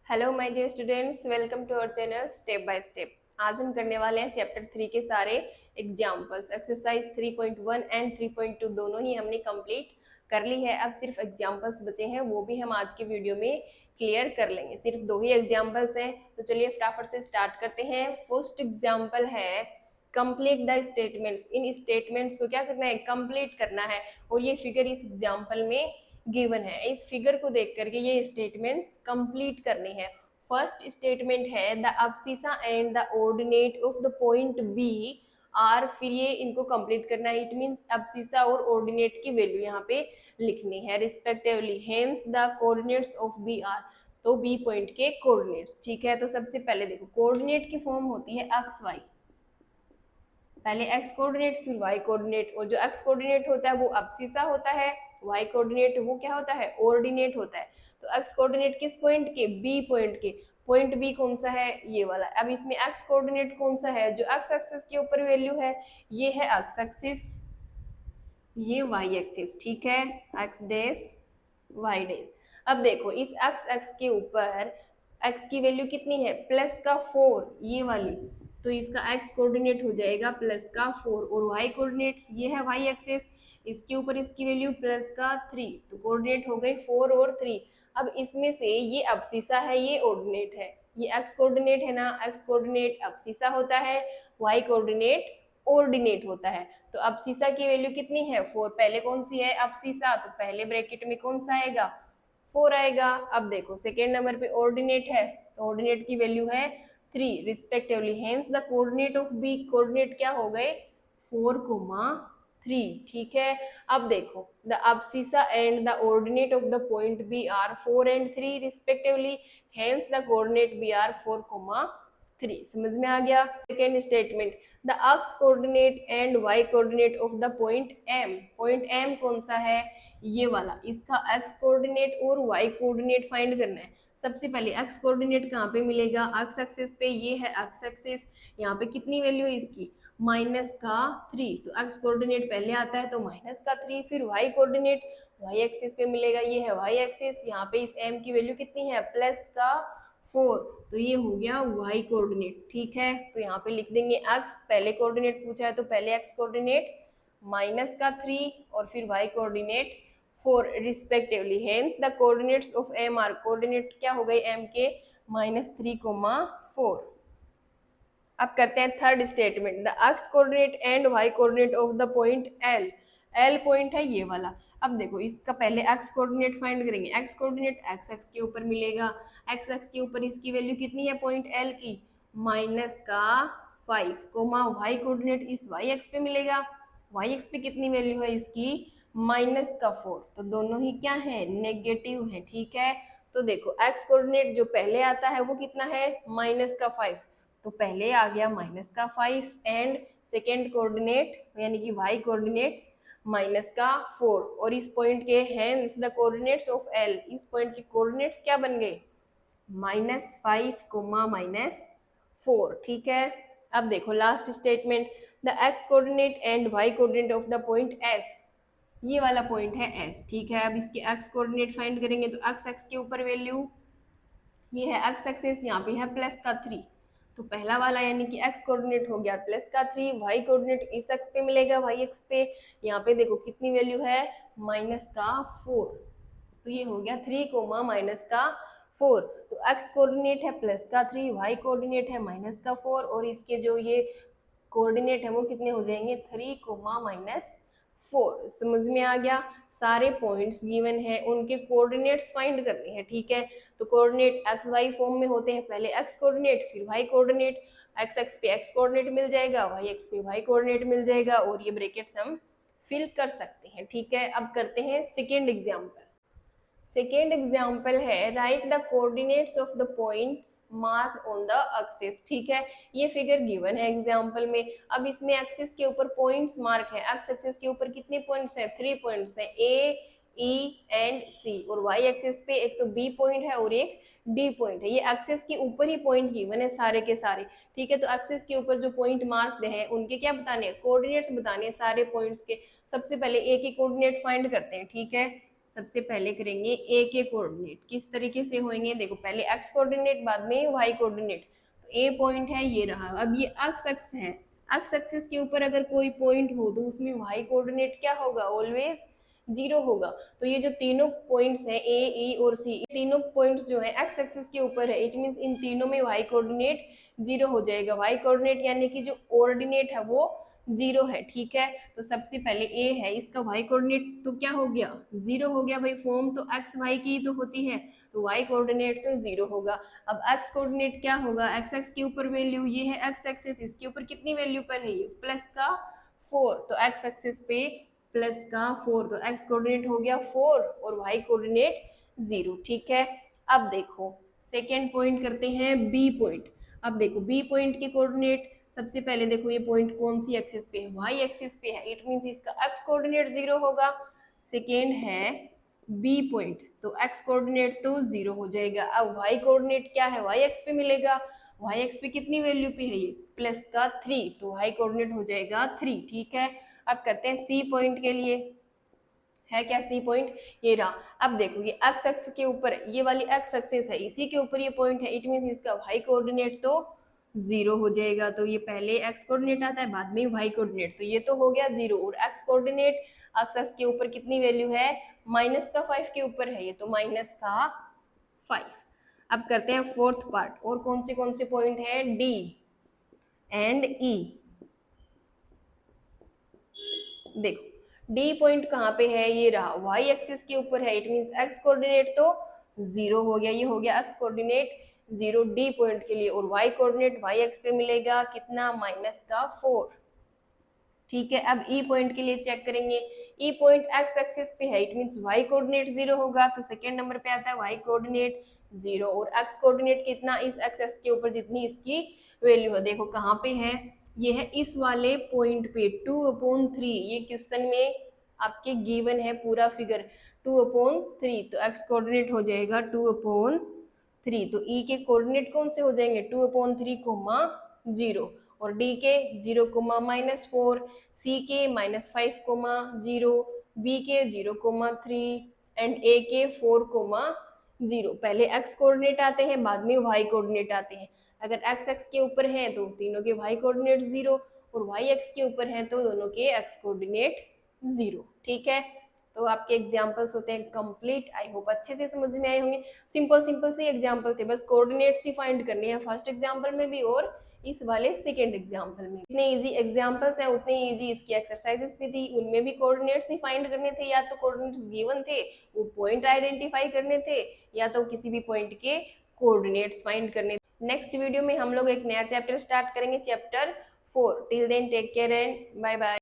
Hello my dear students, welcome to our channel step by step. आज हम करने वाले हैं चैप्टर 3 के सारे एग्जाम्पल्स। एक्सरसाइज 3.1 एंड 3.2 दोनों ही हमने कंप्लीट कर ली है। अब सिर्फ एग्जाम्पल्स बचे हैं, वो भी हम आज के वीडियो में क्लियर कर लेंगे। सिर्फ 2 ही एग्जाम्पल्स हैं, तो चलिए फटाफट से स्टार्ट करते हैं। फर्स्ट एग्जाम्पल है complete the statements. In statements को क्या करना है? कंप्लीट करना है। और ये फिगर इस एग्जाम्पल में गिवन है। इस फिगर को देख करके ये स्टेटमेंट्स कंप्लीट करनी है। फर्स्ट स्टेटमेंट है the abscissa and the ordinate of the point B are, फिर ये इनको कंप्लीट करना है। इट मींस अब्सिसा और ऑर्डिनेट की वैल्यू यहाँ पे लिखनी है respectively. Hence the coordinates of B are, तो बी पॉइंट के कोऑर्डिनेट्स। ठीक है, तो सबसे पहले देखो कोऑर्डिनेट की फॉर्म होती है एक्स वाई। पहले एक्स कोऑर्डिनेट फिर वाई कोऑर्डिनेट, और जो एक्स कोऑर्डिनेट होता है वो अब्सिसा होता है, वाई कोऑर्डिनेट वो क्या होता है? ऑर्डिनेट होता है। तो एक्स कोऑर्डिनेट किस पॉइंट के? बी पॉइंट के। पॉइंट बी कौन सा है? ये वाला। अब इसमें एक्स कोऑर्डिनेट कौन सा है? जो एक्स एक्सिस के ऊपर वैल्यू है, ये है एक्स एक्सिस, ये वाई एक्सिस। ठीक है, एक्स डैश वाई डैश। अब देखो इस एक्स एक्स के ऊपर एक्स की वैल्यू कितनी है? प्लस का 4, ये वाली। तो इसका एक्स कोऑर्डिनेट हो जाएगा प्लस का 4, और वाई कोऑर्डिनेट ये है वाई एक्सिस, इसके ऊपर इसकी वैल्यू प्लस का 3, तो कोऑर्डिनेट हो गई 4 और 3। अब इसमें से ये अब्सिसा है, ये ऑर्डिनेट है। ये एक्स कोऑर्डिनेट है ना, एक्स कोऑर्डिनेट अब्सिसा होता है, वाई कोऑर्डिनेट ऑर्डिनेट होता है। तो अब्सिसा की वैल्यू कितनी है? 4। पहले कौन सी है? अब्सिसा, तो पहले ब्रैकेट में कौन सा आएगा? 4 आएगा। अब देखो सेकेंड नंबर पे ऑर्डिनेट है, तो ऑर्डिनेट की वैल्यू है 3 respectively. Hence the coordinate of B, coordinate क्या हो गए? 4,3। ठीक है, अब देखो the abscissa and the ordinate of the point B are 4 and 3 respectively. Hence the coordinate B are 4,3। समझ में आ गया? Second statement the x coordinate and y coordinate of the point M. Point M कौन सा है? ये वाला। इसका एक्स कोऑर्डिनेट और वाई कोऑर्डिनेट फाइंड करना है। सबसे पहले एक्स कोऑर्डिनेट कहाँ पे मिलेगा? एक्स एक्सिस पे। ये है एक्स एक्सिस, यहाँ पे कितनी वैल्यू है इसकी? माइनस का 3, तो एक्स कोऑर्डिनेट पहले आता है तो माइनस का 3। फिर वाई कोऑर्डिनेट वाई एक्सिस पे मिलेगा, ये है वाई एक्सिस, यहाँ पे इस एम की वैल्यू कितनी है? प्लस का 4, तो ये हो गया वाई कोऑर्डिनेट। ठीक है, तो यहाँ पे लिख देंगे एक्स, पहले कोऑर्डिनेट पूछा है तो पहले एक्स कोऑर्डिनेट माइनस का 3 और फिर y coordinate 4 respectively. Hence the coordinates of M are, coordinate क्या हो गई एम के? -3,4। अब करते हैं third statement the x coordinate and y coordinate of the point L. L point है ये वाला। अब देखो इसका पहले एक्स कोऑर्डिनेट फाइंड करेंगे। एक्स कोऑर्डिनेट एक्स एक्स के ऊपर मिलेगा, एक्स एक्स के ऊपर इसकी वैल्यू कितनी है पॉइंट एल की? माइनस का 5, कोमा वाई कोऑर्डिनेट इस वाई एक्स पे मिलेगा, वाई एक्स पे कितनी वैल्यू है इसकी? माइनस का 4, तो दोनों ही क्या है? नेगेटिव है। ठीक है, तो देखो एक्स कोऑर्डिनेट जो पहले आता है वो कितना है? माइनस का 5, तो पहले आ गया माइनस का 5 एंड सेकेंड कोऑर्डिनेट यानी कि वाई कोऑर्डिनेट माइनस का 4, और इस पॉइंट के hence the coordinates of L, इस पॉइंट के कोऑर्डिनेट्स क्या बन गए? -5, -4। ठीक है, अब देखो last statement the x coordinate and y coordinate of the point S. ये वाला पॉइंट है एस। ठीक है, अब इसके एक्स कोऑर्डिनेट फाइंड करेंगे तो एक्स एक्स के ऊपर वैल्यू ये है एक्स एक्सिस, यहाँ पे है प्लस का 3, तो पहला वाला यानी कि एक्स कोऑर्डिनेट हो गया प्लस का 3, वाई कोऑर्डिनेट इस एक्स पे मिलेगा वाई एक्स पे। यहाँ पे देखो कितनी वैल्यू है? माइनस का 4, तो ये हो गया 3, माइनस का 4। तो एक्स कोऑर्डिनेट है प्लस का 3, वाई कोऑर्डिनेट है माइनस का 4, और इसके जो ये कोऑर्डिनेट है वो कितने हो जाएंगे? 3, -4। समझ में आ गया? सारे पॉइंट्स गिवन है, उनके कोऑर्डिनेट्स फाइंड करने हैं। ठीक है, तो कोऑर्डिनेट एक्स वाई फॉर्म में होते हैं, पहले एक्स कोऑर्डिनेट फिर वाई कोऑर्डिनेट। एक्स एक्स पे एक्स कोऑर्डिनेट मिल जाएगा, वाई एक्स पे वाई कोऑर्डिनेट मिल जाएगा, और ये ब्रैकेट्स हम फिल कर सकते हैं। ठीक है, अब करते हैं सेकेंड एग्जाम्पल। सेकेंड एग्जाम्पल है right the coordinates of the points mark on the axis. ठीक है, ये फिगर गिवन है एग्जाम्पल में। अब इसमें एक्सिस के ऊपर पॉइंट्स मार्क है। एक्स एक्सिस के ऊपर कितने पॉइंट्स हैं? 3 पॉइंट्स हैं, ए ई एंड सी, और वाई एक्सिस पे एक तो बी पॉइंट है और एक डी पॉइंट है। ये एक्सिस के ऊपर ही पॉइंट गिवन है सारे के सारे। ठीक है, तो एक्सिस के ऊपर जो पॉइंट मार्क हैं उनके क्या बताने हैं? कोऑर्डिनेट्स बताने हैं सारे पॉइंट्स के। सबसे पहले ए के कोऑर्डिनेट फाइंड करते हैं। ठीक है, सबसे पहले करेंगे ए के कोऑर्डिनेट। किस तरीके से होंगे, देखो पहले एक्स कोऑर्डिनेट बाद में वाई कोऑर्डिनेट। तो ए पॉइंट है ये रहा, अब ये एक्स एक्स है, एक्स एक्सिस के ऊपर अगर कोई पॉइंट हो तो उसमें वाई कोऑर्डिनेट क्या होगा, ऑलवेज जीरो होगा। तो ये जो तीनों पॉइंट्स हैं ए ई और सी, तीनों पॉइंट्स जो है एक्स एक्सिस के ऊपर है, इट मींस इन तीनों में वाई कोऑर्डिनेट जीरो हो जाएगा। वाई कोऑर्डिनेट यानी कि जो ऑर्डिनेट है वो जीरो है, ठीक है। तो सबसे पहले ए है, इसका वाई कोऑर्डिनेट तो क्या हो गया, जीरो हो गया भाई, फॉर्म तो एक्स वाई की तो होती है, तो वाई कोऑर्डिनेट तो जीरो होगा। अब एक्स कोऑर्डिनेट क्या होगा, एक्स एक्स के ऊपर वैल्यू ये है एक्स एक्सिस, इसके ऊपर कितनी वैल्यू पर है ये प्लस का 4, तो एक्स एक्सिस पे प्लस का 4, तो एक्स कोऑर्डिनेट हो गया 4 और वाई कोऑर्डिनेट 0, ठीक है। अब देखो सेकेंड पॉइंट करते हैं बी पॉइंट। अब देखो बी पॉइंट के कोऑर्डिनेट, सबसे पहले देखो ये पॉइंट कौन सी एक्सिस पे है, वाई एक्सिस पे है, इट मींस इसका एक्स कोऑर्डिनेट 0 होगा। सेकेंड है बी पॉइंट, तो एक्स कोऑर्डिनेट तो 0 हो जाएगा। अब वाई कोऑर्डिनेट क्या है, वाई एक्स पे मिलेगा, वाई एक्स पे कितनी वैल्यू पे है ये प्लस का 3, तो वाई कोऑर्डिनेट हो जाएगा 3, ठीक है। अब करते हैं सी पॉइंट के लिए, है क्या सी पॉइंट, ये रहा। अब देखो ये एक्स एक्स के ऊपर, ये वाली एक्स एक्सिस है, इसी के ऊपर ये पॉइंट है, इट मींस इसका वाई कोऑर्डिनेट तो 0 हो जाएगा। तो ये पहले एक्स कोऑर्डिनेट आता है बाद में वाई कोऑर्डिनेट, तो ये तो हो गया 0, और एक्स कोऑर्डिनेट एक्स के ऊपर कितनी वैल्यू है, माइनस का 5 के ऊपर है ये, तो माइनस का 5। अब करते हैं फोर्थ पार्ट, और कौन से पॉइंट है, डी एंड ई। देखो डी पॉइंट कहाँ पे है, ये रहा, वाई एक्सिस के ऊपर है, इट मींस एक्स कोऑर्डिनेट तो 0 हो गया, ये हो गया एक्स कोऑर्डिनेट 0 डी पॉइंट के लिए, और वाई कोऑर्डिनेट वाई एक्स पे मिलेगा कितना, माइनस का 4, ठीक है। अब ई पॉइंट के लिए चेक करेंगे, ई पॉइंट एक्स एक्सिस पे है, इट मींस वाई कोऑर्डिनेट 0 होगा, तो सेकेंड नंबर पे आता है वाई कोऑर्डिनेट 0, और एक्स कोऑर्डिनेट कितना, इस एक्सिस के ऊपर जितनी इसकी वैल्यू है, देखो कहाँ पे है, ये है इस वाले पॉइंट पे 2/3, ये क्वेश्चन में आपके गिवन है पूरा फिगर 2/3, तो एक्स कोऑर्डिनेट हो जाएगा 2/3, तो ई के कोऑर्डिनेट कौन से हो जाएंगे 2/3, 0, और डी के 0, -4, सी के -5, 0, बी के 0, 3 एंड ए के 4, 0। पहले एक्स कोऑर्डिनेट आते हैं बाद में वाई कोऑर्डिनेट आते हैं। अगर एक्स एक्स के ऊपर है तो तीनों के वाई कोऑर्डिनेट 0, और वाई एक्स के ऊपर है तो दोनों के एक्स कोऑर्डिनेट 0, ठीक है। तो आपके एग्जाम्पल्स होते हैं कंप्लीट, आई होप अच्छे से समझ में आए होंगे। सिंपल से एग्जाम्पल थे, बस कोऑर्डिनेट्स ही फाइंड करने हैं फर्स्ट एग्जाम्पल में भी और इस वाले सेकेंड एग्जाम्पल में। इतने इजी एग्जाम्पल्स हैं उतने इजी इसकी एक्सरसाइजेस भी थी, उनमें भी कोऑर्डिनेट्स ही फाइंड करने थे, या तो कोऑर्डिनेट्स गिवन थे वो पॉइंट आइडेंटिफाई करने थे, या तो किसी भी पॉइंट के कोऑर्डिनेट्स फाइंड करने। नेक्स्ट वीडियो में हम लोग एक नया चैप्टर स्टार्ट करेंगे, chapter 4। Till then take care and bye bye.